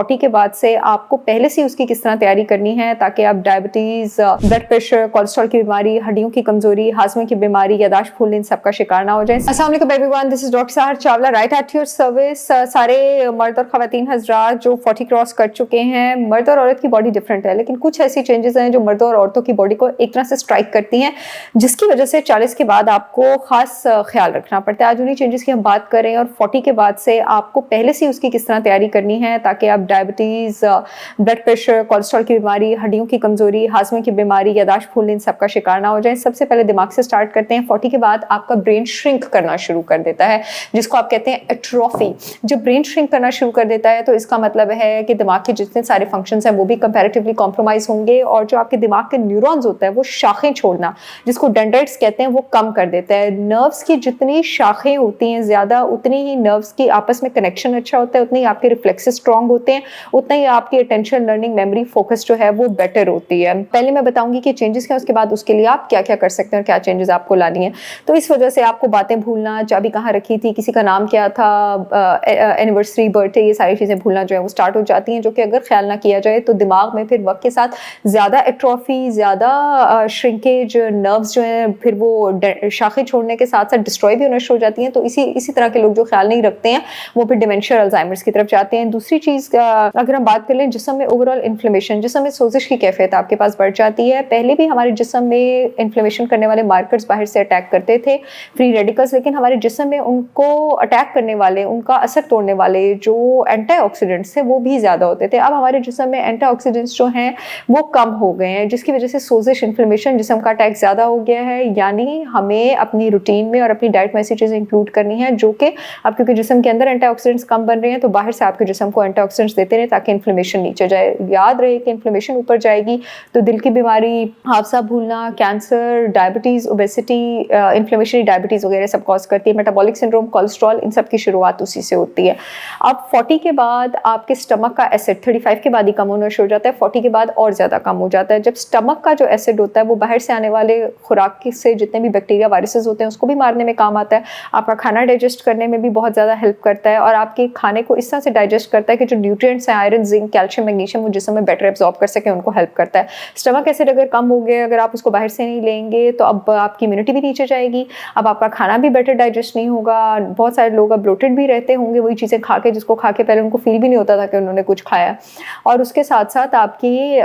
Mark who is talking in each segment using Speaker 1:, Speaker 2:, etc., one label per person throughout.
Speaker 1: 40 के बाद से आपको पहले से उसकी किस तरह तैयारी करनी है ताकि आप डायबिटीज, ब्लड प्रेशर, कोलेस्ट्रॉल की बीमारी, हड्डियों की कमजोरी, हाजमे की बीमारी, यादाश्त भूलने, इन सबका शिकार ना हो जाए। अस्सलाम वालेकुम एवरीवन, दिस इज डॉक्टर सहर Chawla, right at your service. सारे मर्द और खवातीन हजरात जो 40 क्रॉस कर चुके हैं, मर्द और औरत की बॉडी डिफरेंट है, लेकिन कुछ ऐसी चेंजेस हैं जो मर्दों और औरतों की बॉडी को एक तरह से स्ट्राइक करती हैं, जिसकी वजह से 40 के बाद आपको खास ख्याल रखना पड़ता है। आज उन्हीं चेंजेस की हम बात करें और 40 के बाद से आपको पहले से उसकी किस तरह तैयारी करनी है ताकि आप डायबिटीज, ब्लड प्रेशर, कोलेस्ट्रॉल की बीमारी, हड्डियों की कमजोरी, हाजमे की बीमारी, यादाश्त भूलने, इन सबका शिकार ना हो जाए। सबसे पहले दिमाग से स्टार्ट करते हैं। 40 के बाद आपका ब्रेन श्रिंक करना शुरू कर देता है, जिसको आप कहते हैं एट्रोफी। जब ब्रेन श्रिंक करना शुरू कर देता है तो इसका मतलब है कि दिमाग के जितने सारे फंक्शंस हैं वो भी कंपैरेटिवली कॉम्प्रोमाइज होंगे, और जो आपके दिमाग के न्यूरॉन्स होता है वो शाखें छोड़ना, जिसको डेंड्राइट्स कहते हैं, वो कम कर देता है। नर्व्स की जितनी शाखें होती हैं ज्यादा, उतनी ही नर्व्स की आपस में कनेक्शन अच्छा होता है, उतने ही आपके रिफ्लेक्सेस स्ट्रॉन्ग होते हैं, उतना ही आपकी अटेंशन, लर्निंग, मेमोरी, फोकस जो है वो बेटर होती है। पहले मैं बताऊंगी कि चेंजेस क्या, उसके बाद उसके लिए आप क्या क्या कर सकते हैं और क्या चेंजेस आपको लानी है। तो इस वजह से आपको बातें भूलना, चाबी कहाँ रखी थी, किसी का नाम क्या था, एनिवर्सरी, बर्थडे, ये सारी चीज़ें भूलना जो है वो स्टार्ट हो जाती हैं, जो कि अगर ख्याल ना किया जाए तो दिमाग में फिर वक्त के साथ ज़्यादा एट्रोफी, ज़्यादा श्रिंकेज, नर्व्स जो हैं फिर वो शाखें छोड़ने के साथ साथ डिस्ट्रॉय भी होना शुरू हो जाती हैं। तो इसी तरह के लोग जो ख्याल नहीं रखते हैं वो फिर डिमेंशिया, अल्जाइमर्स की तरफ जाते हैं। दूसरी चीज़ अगर हम बात कर लें, जिस्म में ओवरऑल इन्फ्लेमेशन, जिस्म में सोजिश की कैफियत आपके पास बढ़ जाती है। पहले भी हमारे जिस्म में इन्फ्लेमेशन करने वाले मार्कर्स बाहर से अटैक करते थे, फ्री रेडिकल्स, लेकिन हमारे जिस्म में उनको अटैक करने वाले, उनका असर तोड़ने वाले जो एंटीऑक्सीडेंट्स थे वो भी ज़्यादा होते थे। अब हमारे जिस्म में एंटीऑक्सीडेंट्स जो हैं वो कम हो गए हैं, जिसकी वजह से सोजिश, इन्फ्लेमेशन, जिस्म का अटैक ज़्यादा हो गया है। यानी हमें अपनी रूटीन में और अपनी डाइट में ऐसी चीज़ें इंक्लूड करनी है जो कि अब, क्योंकि जिस्म के अंदर एंटीऑक्सीडेंट्स कम बन रहे हैं तो बाहर से आपके जिस्म को एंटीऑक्सीडेंट्स देते रहे ताकि इन्फ्लेमेशन नीचे जाए। याद रहे कि इन्फ्लेमेशन ऊपर जाएगी तो दिल की बीमारी, हादसा भूलना, कैंसर, डायबिटीज़, ओबेसिटी, इन्फ्लेमेशनरी डायबिटीज़ वगैरह सब कॉज करती है। मेटाबॉलिक सिंड्रोम, कोलेस्ट्रॉल, इन सब की शुरुआत उसी से होती है। अब 40 के बाद आपके स्टमक का एसिड 35 के बाद ही कम होना शुरू हो जाता है, 40 के बाद और ज़्यादा कम हो जाता है। जब स्टमक का जो एसिड होता है वो बाहर से आने वाले खुराक से जितने भी बैक्टीरिया, वायरसेस होते हैं उसको भी मारने में काम आता है, आपका खाना डाइजेस्ट करने में भी बहुत ज़्यादा हेल्प करता है, और आपके खाने को इस तरह से डाइजेस्ट करता है कि जो न्यूट्रिएंट्स हैं, आयरन, जिंक, कैल्शियम, मैग्नीशियम, वो जिस्म में बेटर एब्जॉर्ब कर सके, उनको हेल्प करता है। स्टमक एसिड अगर कम हो गया, अगर आप उसको बाहर से नहीं लेंगे तो अब आपकी इम्यूनिटी भी नीचे जाएगी, अब आपका खाना भी बेटर डाइजेस्ट नहीं होगा। बहुत सारे लोग अब ब्लोटेड भी रहते होंगे वही चीज़ें खा के, जिसको खा के पहले उनको फील भी नहीं होता था कि उन्होंने कुछ खाया। और उसके साथ साथ आपकी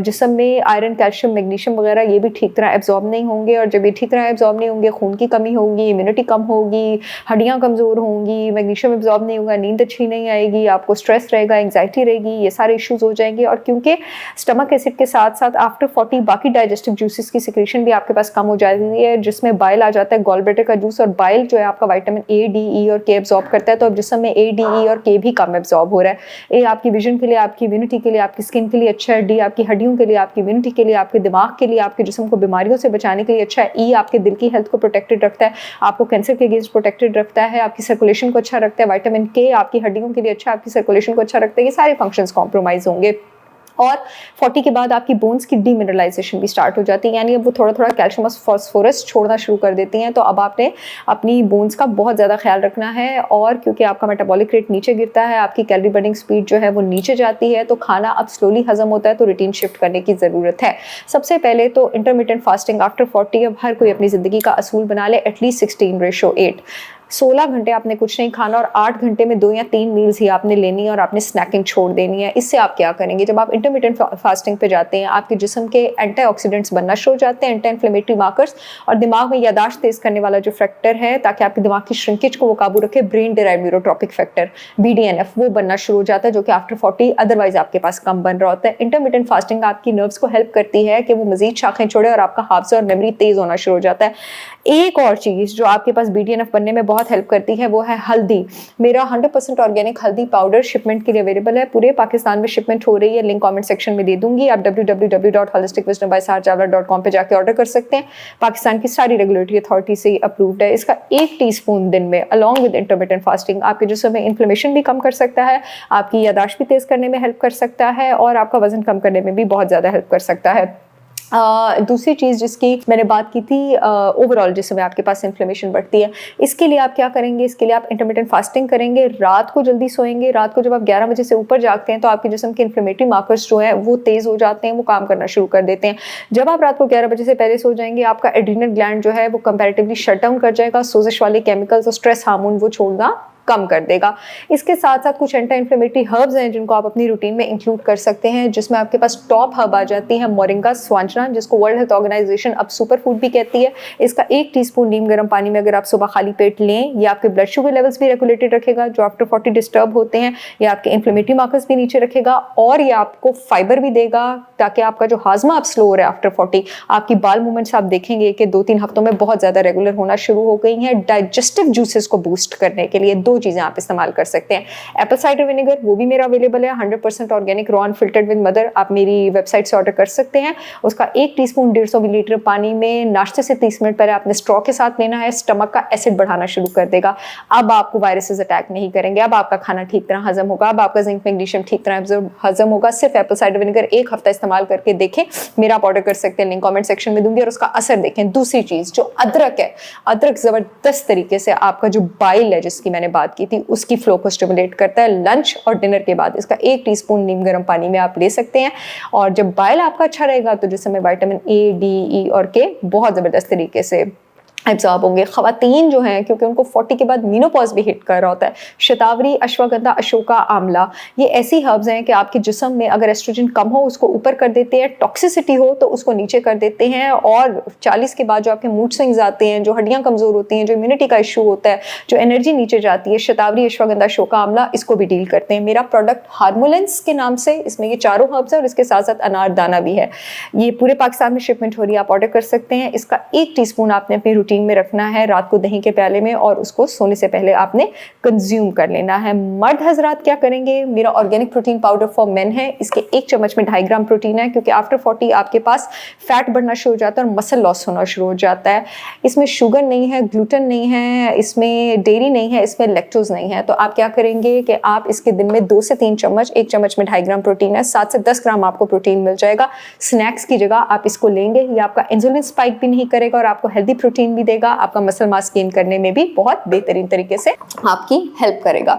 Speaker 1: जिस्म में आयरन, कैल्शियम, मैग्नीशियम वगैरह ये भी ठीक तरह एब्जॉर्ब नहीं होंगे, और जब ये ठीक तरह एब्जॉर्ब नहीं होंगे, खून की कमी होगी, इम्यूनिटी कम होगी, हड्डियाँ कमज़ोर होंगी, मैग्नीशियम एब्जॉर्ब नहीं होगा, नींद अच्छी नहीं आएगी, आपको स्ट्रेस रहेगा, एंग्जाइटी रहेगी, ये सारे इश्यूज हो जाएंगे। और क्योंकि स्टमक एसिड के साथ साथ आफ्टर 40 बाकी डाइजेस्टिव जूसेस की सिक्रीशन भी आपके पास कम हो जाती है, जिसमें बाइल आ जाता है, गॉल ब्लैडर का जूस, और बाइल जो है आपका विटामिन ए, डी, ई और के एब्जॉर्ब करता है। तो अब जिस्म में ए, डी, ई और के भी कम एब्जॉर्ब हो रहा है। ए आपकी विजन के लिए, आपकी इम्यूनिटी के लिए, आपकी स्किन के लिए अच्छा है, डी आपकी हड्डियों के लिए, आपकी इम्यूनिटी के लिए, आपके दिमाग के लिए, आपके जिस्म को बीमारियों से बचाने के लिए अच्छा है, ई आपके दिल की हेल्थ को प्रोटेक्टेड रखता है, आपको कैंसर के अगेंस्ट प्रोटेक्टेड रखता है, आपकी सर्कुलेशन को अच्छा रखता है, विटामिन के आपकी हड्डियों के लिए अच्छा, आपकी सर्कुलेशन को अच्छा रखता है। ये सारे फंक्शंस कॉम्प्रोमाइज होंगे। और 40 के बाद आपकी बोन्स की डीमिनरलाइजेशन भी स्टार्ट हो जाती है, यानी अब वो थोड़ा थोड़ा कैल्शियम और फास्फोरस छोड़ना शुरू कर देती हैं। तो अब आपने अपनी बोन्स का बहुत ज़्यादा ख्याल रखना है, और क्योंकि आपका मेटाबॉलिक रेट नीचे गिरता है, आपकी कैलोरी बर्निंग स्पीड जो है वो नीचे जाती है, तो खाना अब स्लोली हजम होता है, तो रूटीन शिफ्ट करने की ज़रूरत है। सबसे पहले तो इंटरमिटेंट फास्टिंग आफ्टर 40 अब हर कोई अपनी ज़िंदगी का असूल बना ले, एटलीस्ट 16:8। 16 घंटे आपने कुछ नहीं खाना और 8 घंटे में 2 या 3 मील्स ही आपने लेनी है, और आपने स्नैकिंग छोड़ देनी है। इससे आप क्या करेंगे, जब आप इंटरमिटेंट फास्टिंग पे जाते हैं, आपके जिस्म के एंटीऑक्सीडेंट्स बनना शुरू हो जाते हैं, एंटी इन्फ्लेमेटरी मार्कर्स, और दिमाग में यादाश्त तेज करने वाला जो फैक्टर है ताकि आपके दिमाग की श्रिंकेज को वो काबू रखे, brain derived neurotrophic factor BDNF, वो बनना शुरू हो जाता है, जो कि आफ्टर 40 अदरवाइज आपके पास कम बन रहा होता है। इंटरमिटेंट फास्टिंग आपकी नर्व्स को हेल्प करती है कि वो मजीद शाखें छोड़े और आपका हादसा और मेमोरी तेज होना शुरू हो जाता है। एक और चीज़ जो आपके पास BDNF बनने में बहुत हेल्प करती है वो है हल्दी। मेरा 100% ऑर्गेनिक हल्दी पाउडर शिपमेंट के लिए अवेलेबल है, पूरे पाकिस्तान में शिपमेंट हो रही है, लिंक कमेंट सेक्शन में दे दूंगी। आप www.holisticwisdom.com पे जाके ऑर्डर कर सकते हैं। पाकिस्तान की सारी रेगुलेटरी अथॉरिटी से अप्रूव्ड है। इसका 1 टीस्पून दिन में अलॉन्ग विद इंटरमिटेंट फास्टिंग आपके जिस्म में इन्फ्लेमेशन भी कम कर सकता है, आपकी यादाश्त भी तेज करने में हेल्प कर सकता है, और आपका वजन कम करने में भी बहुत ज़्यादा हेल्प कर सकता है। दूसरी चीज़ जिसकी मैंने बात की थी, ओवरऑल जिस समय आपके पास इन्फ्लेमेशन बढ़ती है, इसके लिए आप क्या करेंगे, इसके लिए आप इंटरमिटेंट फास्टिंग करेंगे, रात को जल्दी सोएंगे। रात को जब आप 11 बजे से ऊपर जागते हैं तो आपके जिस्म के इन्फ्लेमेटरी मार्कर्स जो हैं वो तेज़ हो जाते हैं, वो काम करना शुरू कर देते हैं। जब आप रात को 11 बजे से पहले सो जाएंगे, आपका एड्रीनल ग्लैंड जो है वो कंपैरेटिवली शट डाउन कर जाएगा, सोजिश वाले केमिकल्स और स्ट्रेस हार्मोन वो छोड़ना कम कर देगा। इसके साथ साथ कुछ एंटी इन्फ्लेमेटरी हर्ब्स हैं जिनको आप अपनी रूटीन में इंक्लूड कर सकते हैं, जिसमें आपके पास टॉप हर्ब आ जाती है मोरिंगा स्वांजना, जिसको वर्ल्ड हेल्थ ऑर्गेनाइजेशन अब सुपर फूड भी कहती है। इसका 1 टीस्पून नीम गर्म पानी में अगर आप सुबह खाली पेट लें, ये आपके ब्लड शुगर लेवल्स भी रेगुलेटेड रखेगा जो आफ्टर 40 डिस्टर्ब होते हैं, ये आपके इन्फ्लेमेटरी मार्कर्स भी नीचे रखेगा और ये आपको फाइबर भी देगा ताकि आपका जो हाजमा अब स्लो हो रहा है आफ्टर 40, आपकी बाल मूवमेंट्स आप देखेंगे कि 2-3 हफ्तों में बहुत ज़्यादा रेगुलर होना शुरू हो गई हैं। डाइजेस्टिव जूसेस को बूस्ट करने के लिए 2 चीज़ें आप इस्तेमाल कर सकते हैं। एप्पल साइडर विनेगर वो भी मेरा अवेलेबल है, 100% organic raw unfiltered with mother, आप मेरी वेबसाइट से ऑर्डर कर सकते हैं। उसका 1 टीस्पून 150 मिलीलीटर पानी में नाश्ते से 30 मिनट पहले आपने स्ट्रॉ के साथ लेना है, स्टमक का एसिड बढ़ाना शुरू कर देगा। अब आपको वायरसेस अटैक नहीं करेंगे, अब आपका खाना ठीक तरह हजम होगा, अब आपका जिंक मैग्नीशियम ठीक तरह हजम होगा। सिर्फ एप्पल साइडर विनेगर 1 हफ्ता इस्तेमाल करके देखें, मेरा आप ऑर्डर कर सकते हैं, लिंक कमेंट सेक्शन में दूंगी और उसका असर देखें। दूसरी चीज जो अदरक है, अदरक जबरदस्त तरीके से आपका जो बाइल है जिसकी मैंने बात की थी उसकी फ्लो को स्टिमुलेट करता है। लंच और डिनर के बाद इसका 1 टीस्पून नीम गर्म पानी में आप ले सकते हैं और जब बाइल आपका अच्छा रहेगा तो जिसमें विटामिन ए, डी, ई और के बहुत जबरदस्त तरीके से एब्जॉर्ब होंगे। ख़वातीन जो हैं क्योंकि उनको 40 के बाद मीनोपॉज भी हिट कर रहा होता है, शतावरी, अश्वगंधा, अशोका, आंवला, ये ऐसी हर्ब्स हैं कि आपके जिस्म में अगर एस्ट्रोजन कम हो उसको ऊपर कर देते हैं, टॉक्सिसिटी हो तो उसको नीचे कर देते हैं और 40 के बाद जो आपके मूड स्विंग्स आते हैं, जो हड्डियां कमज़ोर होती हैं, जो इम्यूनिटी का इशू होता है, जो एनर्जी नीचे जाती है, शतावरी, अश्वगंधा, अशोका, आंवला, इसको भी डील करते हैं। मेरा प्रोडक्ट हार्मोलेंस के नाम से, इसमें ये चारों हर्ब्स हैं और इसके साथ साथ अनारदाना भी है। ये पूरे पाकिस्तान में शिपमेंट हो रही है, आप ऑर्डर कर सकते हैं। इसका 1 टीस्पून आपने अपनी रूटीन में रखना है रात को दही के प्याले में और उसको सोने से पहले आपने कंज्यूम कर लेना है। मर्द हजरात क्या करेंगे, मेरा organic protein powder for main है, इसके 1 चम्मच में 2.5 ग्राम प्रोटीन है क्योंकि आफ्टर 40 आपके पास फैट बढ़ना शुरू हो जाता है और मसल लॉस होना शुरू हो जाता है। इसमें शुगर नहीं है, ग्लूटेन नहीं है, इसमें डेयरी नहीं है, इसमें लैक्टोज नहीं है। तो आप क्या करेंगे कि आप इसके दिन में 2 से 3 चम्मच, 1 चम्मच में 2.5 ग्राम प्रोटीन है, 7 से 10 ग्राम आपको प्रोटीन मिल जाएगा। स्नैक्स की जगह आप इसको लेंगे, ये आपका इंसुलिन स्पाइक भी नहीं करेगा और आपको हेल्दी प्रोटीन भी देगा, आपका मसल मास गेन करने में भी बहुत बेहतरीन तरीके से आपकी हेल्प करेगा।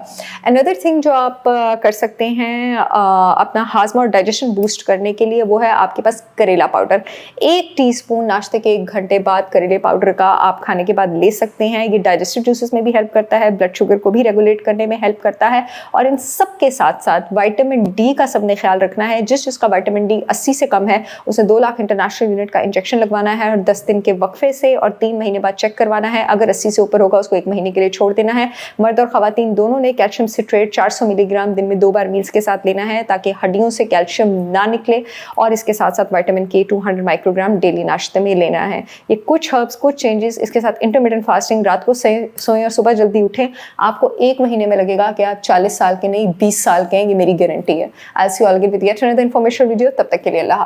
Speaker 1: अनदर थिंग जो आप कर सकते हैं अपना हाजमा और डाइजेशन बूस्ट करने के लिए, वो है आपके पास करेला पाउडर। 1 टीस्पून नाश्ते के 1 घंटे बाद करेले पाउडर का आप खाने के बाद ले सकते हैं। ये डाइजेस्टिव जूसेस में भी हेल्प करता है, ब्लड शुगर को भी रेगुलेट करने में हेल्प करता है और इन सब के साथ साथ विटामिन डी का सबने ख्याल रखना है। जिसका विटामिन डी 80 से कम है उसे 2 लाख इंटरनेशनल यूनिट का इंजेक्शन लगवाना है और 10 दिन के वक्फे से और 3 महीने बाद चेक करवाना है। अगर 80 से ऊपर होगा उसको 1 महीने के लिए छोड़ देना है। मर्द और खवातीन दोनों ने कैल्शियम सिट्रेट 400 मिलीग्राम दिन में 2 बार मील्स के साथ लेना है ताकि हड्डियों से कैल्शियम ना निकले और इसके साथ साथ विटामिन के 200 माइक्रोग्राम डेली नाश्ते में लेना है। ये कुछ हर्ब्स, कुछ चेंजेस, इसके साथ इंटरमिटेंट फास्टिंग, रात को सोएं और सुबह जल्दी उठें। आपको 1 महीने में लगेगा कि आप 40 साल के नहीं 20 साल के हैं, ये मेरी गारंटी है। I see you all with yet another information video. तब तक के लिए अल्लाह हाफ़िज़।